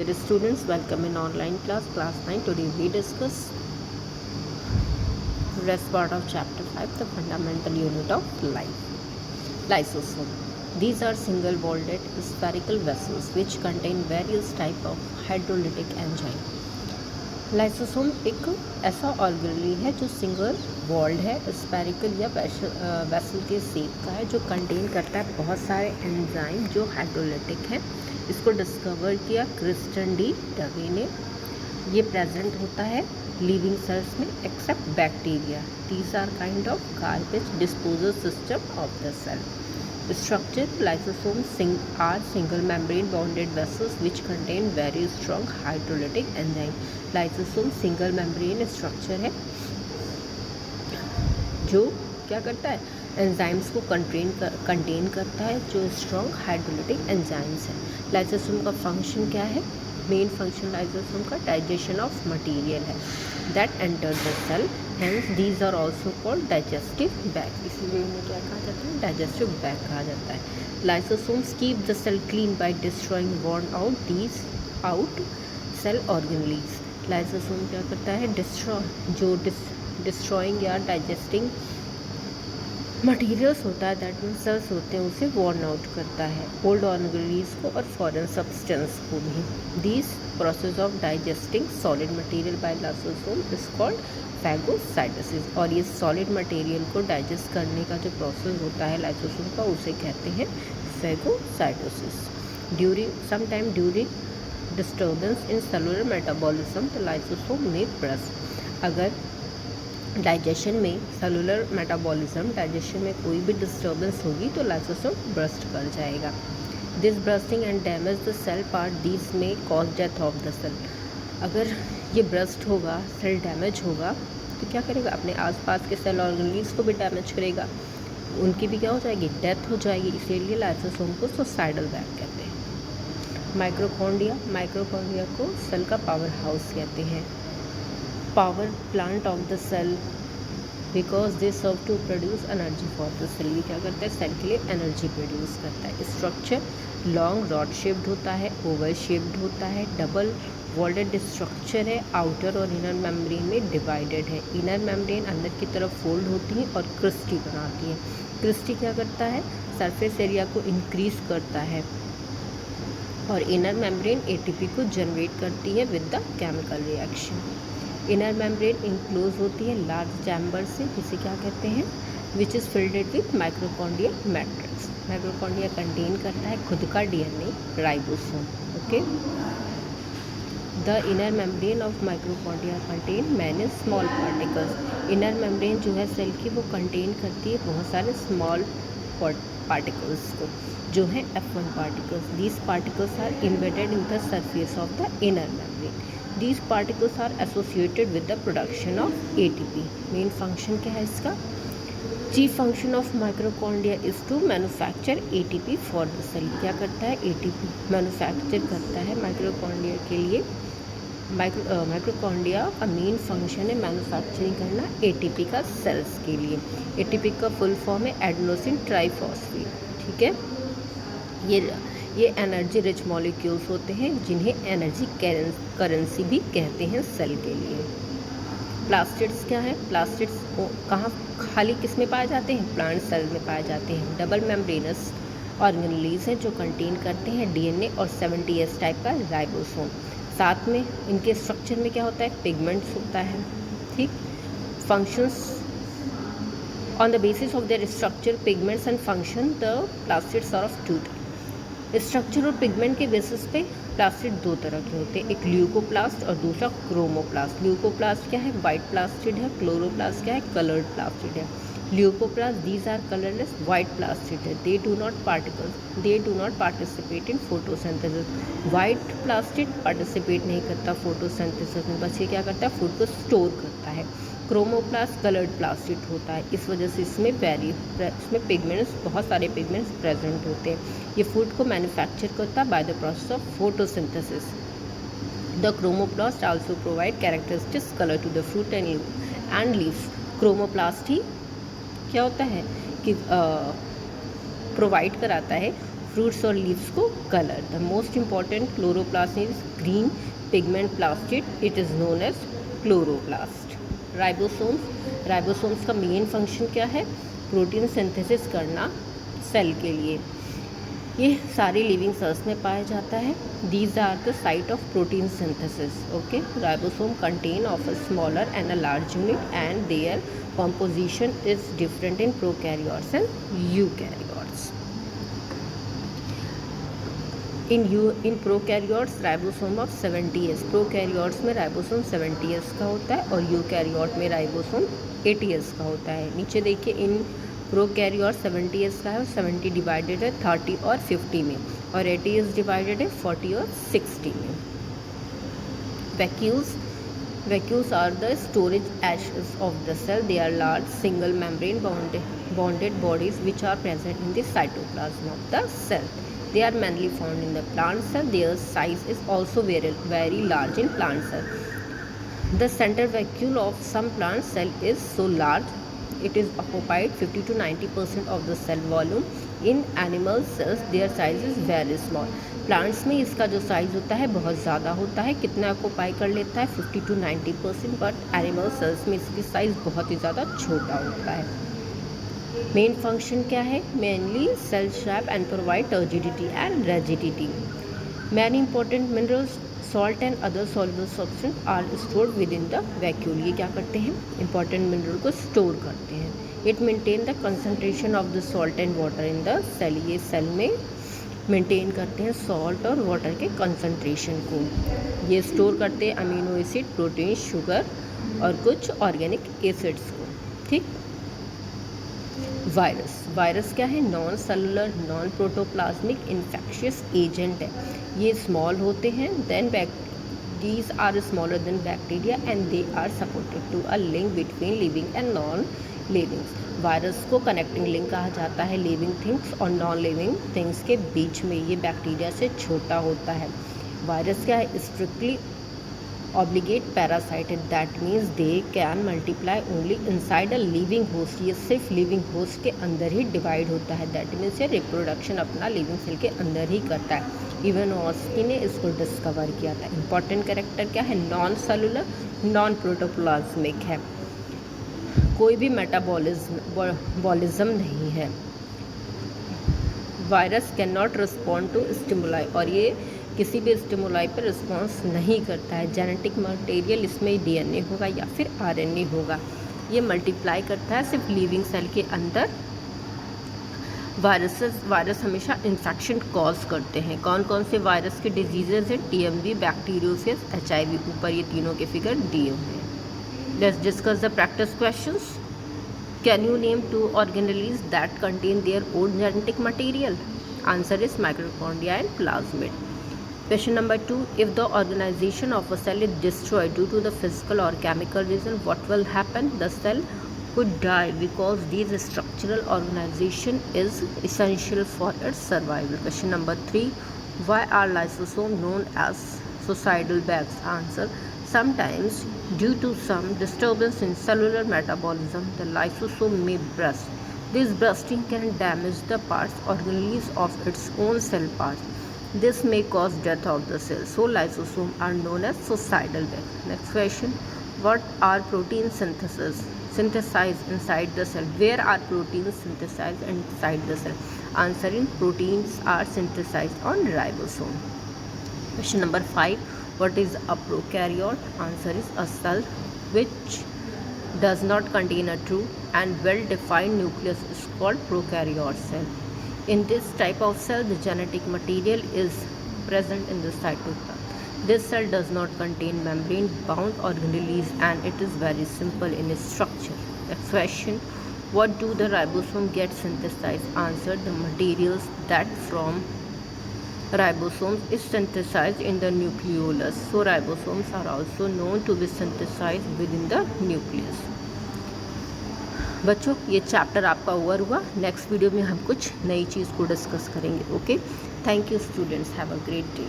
Dear students, welcome in online class 9. Today we discuss rest part of chapter 5, the fundamental unit of life. Lysosome. These are single-walled spherical vessels which contain various type of hydrolytic enzyme. Lysosome एक ऐसा organelle है जो single walled है, spherical या vessel के shape का है, जो कंटेन करता है बहुत सारे एंजाइम जो हाइड्रोलिटिक है। इसको डिस्कवर किया क्रिस्टन डी डवे ने। ये प्रेजेंट होता है लिविंग सेल्स में except bacteria. These are kind of garbage disposal system of the cell. Structure. Lysosomes are single membrane bonded vessels which contain very strong hydrolytic enzyme. Lysosome single membrane structure है जो क्या करता है, enzymes को contain करता है, जो strong hydrolytic enzymes है। लाइसोसोम का फंक्शन क्या है? मेन फंक्शन लाइसोसोम का डाइजेशन ऑफ मटेरियल है that enter the cell, hence these are also called digestive bag. इसलिए इन्हें क्या कहा जाता है? डाइजेस्टिव बैग कहा जाता है। Lysosomes keep the cell clean by destroying worn out these out cell organelles. Lysosome क्या करता है? डिस्ट्रॉइंग या डाइजेस्टिंग मटीरियल्स होता है, दैट मीन सेल्स होते हैं, उसे वॉर्न आउट करता है, ओल्ड ऑर्गेनेल्स को और फॉरेन सब्सटेंस को भी। This process of digesting solid material by lysosome is called phagocytosis. और ये सॉलिड मटेरियल को डाइजेस्ट करने का जो प्रोसेस होता है लाइसोसोम का, उसे कहते हैं phagocytosis. During disturbance in cellular metabolism the lysosome में बर्स्ट। अगर डाइजेशन में सेलुलर मेटाबॉलिज्म डाइजेशन में कोई भी डिस्टर्बेंस होगी तो लाइसोसोम बर्स्ट कर जाएगा। This bursting and damage the cell part, this में cause death of the cell. अगर ये बर्स्ट होगा, सेल डैमेज होगा, तो क्या करेगा? अपने आसपास के सेल ऑर्गेनेल्स को भी डैमेज करेगा, उनकी भी क्या हो जाएगी? डेथ हो जाएगी। इसीलिए लाइसोसोम को सुसाइडल बैग कहते हैं। माइक्रोकॉन्ड्रिया को सेल का पावर हाउस कहते हैं, power plant of the cell, because they serve to produce energy for the cell. ये क्या करता है? सेल के लिए एनर्जी प्रोड्यूस करता है। स्ट्रक्चर लॉन्ग रॉड शेप्ड होता है, ओवल शेप्ड होता है, डबल वॉल्डेड स्ट्रक्चर है, आउटर और इनर मेम्ब्रेन में डिवाइडेड है। इनर मेम्ब्रेन अंदर की तरफ फोल्ड होती है और क्रिस्टी बनाती है। क्रिस्टी क्या करता है? सरफेस एरिया को इंक्रीज करता है, और इनर मेम्ब्रेन एटीपी को जनरेट करती है with the chemical reaction. Inner membrane enclose होती है लार्ज चैम्बर से, जिसे क्या कहते हैं? Which is filled with mitochondrial matrix. Mitochondria contain करता है खुद का DNA ribosome. Okay, the inner membrane of mitochondria contain many small particles. Inner membrane जो है सेल की, वो कंटेन करती है बहुत सारे स्मॉल पार्टिकल्स को, जो है F1 particles. These particles are embedded in the surface of the inner membrane. These particles are associated with the production of ATP. Main function क्या है इसका? Chief function of mitochondria is to manufacture ATP for the cell. क्या करता है? ATP manufacture करता है माइक्रोकॉन्ड्रिया के लिए। माइक्रोकॉन्ड्रिया का मेन फंक्शन है मैन्युफैक्चरिंग करना ATP का सेल्स के लिए। ATP का फुल फॉर्म है एडेनोसिन ट्राइफॉस्फेट। ठीक है, ये एनर्जी रिच मॉलिक्यूल्स होते हैं, जिन्हें एनर्जी करेंसी भी कहते हैं सेल के लिए। प्लास्टिड्स क्या है? प्लास्टिड्स कहाँ खाली किस में पाए जाते हैं? प्लांट सेल में पाए जाते हैं। डबल मेम्ब्रेनस ऑर्गेनेल्स हैं जो कंटेन करते हैं डीएनए और 70S टाइप का राइबोसोम। साथ में इनके स्ट्रक्चर में क्या होता है? पिगमेंट्स होता है। ठीक, functions on the basis of their structure, pigments and function, the plastids are of two type. Structure और पिगमेंट के बेसिस पे प्लास्टिड दो तरह के होते हैं, एक ल्यूकोप्लास्ट और दूसरा क्रोमोप्लास्ट। ल्यूकोप्लास्ट क्या है? वाइट प्लास्टिड है। क्लोरोप्लास्ट क्या है? कलर्ड प्लास्टिड है। Leucoplast these are colourless white plastid है। They do not participate in photosynthesis. White plastid participate नहीं करता फोटोसिंथेसिस में, बस ये क्या करता है? फूड को स्टोर करता है। क्रोमोप्लास्ट कलर्ड प्लास्टिड होता है, इस वजह से इसमें पिगमेंट्स, बहुत सारे पिगमेंट्स प्रेजेंट होते हैं। ये फूड को मैन्युफैक्चर करता है by the process of photosynthesis. The chromoplast also provide characteristics colour to the fruit and leaves. Chromoplast ही क्या होता है कि प्रोवाइड कराता है फ्रूट्स और लीव्स को colour. The most important chloroplast is green pigment plastid, it is known as chloroplast. Ribosomes का मेन फंक्शन क्या है? प्रोटीन सिंथेसिस करना सेल के लिए। ये सारे लिविंग सेल्स में पाया जाता है। These are the site of protein synthesis. Okay, ribosome contain of a smaller and a large unit and their composition is different in prokaryotes and eukaryotes. In prokaryotes ribosome of 70s, prokaryotes में ribosome 70s का होता है और eukaryote में ribosome 80s का होता है। नीचे देखिए, इन प्रोकैरियोट 70s का है और 70 डिवाइडेड है 30 और 50 में, और 80s डिवाइडेड है 40 और 60 में। Vacuoles are the storage ashes of the cell. They are large single membrane bonded bodies which are present in the cytoplasm of the cell. They are mainly found in the plant cell. Their size is also very large in plant cell. The central vacuole of some plant cell is so large it is occupied 50 to 90% of the cell volume. In animal cells their size is very small. Plants में इसका जो size होता है बहुत ज़्यादा होता है। कितना ऑक्यूपाई कर लेता है? 50 to 90%। बट एनिमल सेल्स में इसकी साइज़ बहुत ही ज़्यादा छोटा होता है। मेन फंक्शन क्या है? Mainly cell shape and provide turgidity and rigidity. Many important minerals, salt and other soluble substance are stored within the vacuole. ये क्या करते हैं? इंपॉर्टेंट मिनरल को स्टोर करते हैं। It maintain the concentration of the salt and water in the cell. ये cell में maintain करते हैं सॉल्ट और वाटर के कंसंट्रेशन को। ये स्टोर करते हैं अमीनो एसिड, प्रोटीन, शुगर और कुछ ऑर्गेनिक एसिड्स को। ठीक। वायरस क्या है? Non cellular non protoplasmic infectious agent है। ये स्मॉल होते हैं, then these are smaller than bacteria and they are supported to a link between living and non living। Virus को कनेक्टिंग लिंक कहा जाता है लिविंग थिंग्स और नॉन लिविंग थिंग्स के बीच में। ये बैक्टीरिया से छोटा होता है। वायरस क्या है? Strictly obligate parasite, that means they can multiply only inside a living host. ये सिर्फ लिविंग होस्ट के अंदर ही डिवाइड होता है। दैट मीन्स ये रिप्रोडक्शन अपना लिविंग सेल के अंदर ही करता है। इवानोव्स्की ने इसको डिस्कवर किया था। इंपॉर्टेंट कैरेक्टर क्या है? नॉन सेलुलर नॉन प्रोटोप्लाज्मिक है। कोई भी मेटाबॉलिज्म नहीं है। Virus can not respond to stimuli, और ये किसी भी स्टिमुलाई पर रिस्पॉन्स नहीं करता है। जेनेटिक मटेरियल इसमें डीएनए होगा या फिर आरएनए होगा। ये मल्टीप्लाई करता है सिर्फ लिविंग सेल के अंदर। वायरस हमेशा इन्फेक्शन कॉज करते हैं। कौन कौन से वायरस के डिजीजेज हैं? TMV, bacteriosis, HIV। ऊपर ये तीनों के फिगर दिए हुए हैं। Let's discuss the practice questions. Can you name 2 organelles that contain their own genetic material? Answer is mitochondria and plasmid. Question number 2. If the organization of a cell is destroyed due to the physical or chemical reason, what will happen? The cell would die because this structural organization is essential for its survival. Question number 3. Why are lysosomes known as suicidal bags? Answer. Sometimes, due to some disturbance in cellular metabolism, the lysosome may burst. This bursting can damage the organelles of its own cell parts. This may cause death of the cell. So, lysosomes are known as suicidal bags. Next question. What are protein synthesized inside the cell? Where are proteins synthesized inside the cell? Answer in proteins are synthesized on ribosome. Question number 5. What is a prokaryote? Answer is a cell which does not contain a true and well-defined nucleus is called prokaryote cell. In this type of cell, the genetic material is present in the cytoplasm. This cell does not contain membrane-bound organelles and it is very simple in its structure. Next question. What do the ribosome get synthesized? Answer. The materials that from ribosomes is synthesized in the nucleolus. So ribosomes are also known to be synthesized within the nucleus. बच्चों, ये chapter आपका over हुआ। Next video में हम कुछ नई चीज़ को discuss करेंगे। Okay, thank you students, have a great day.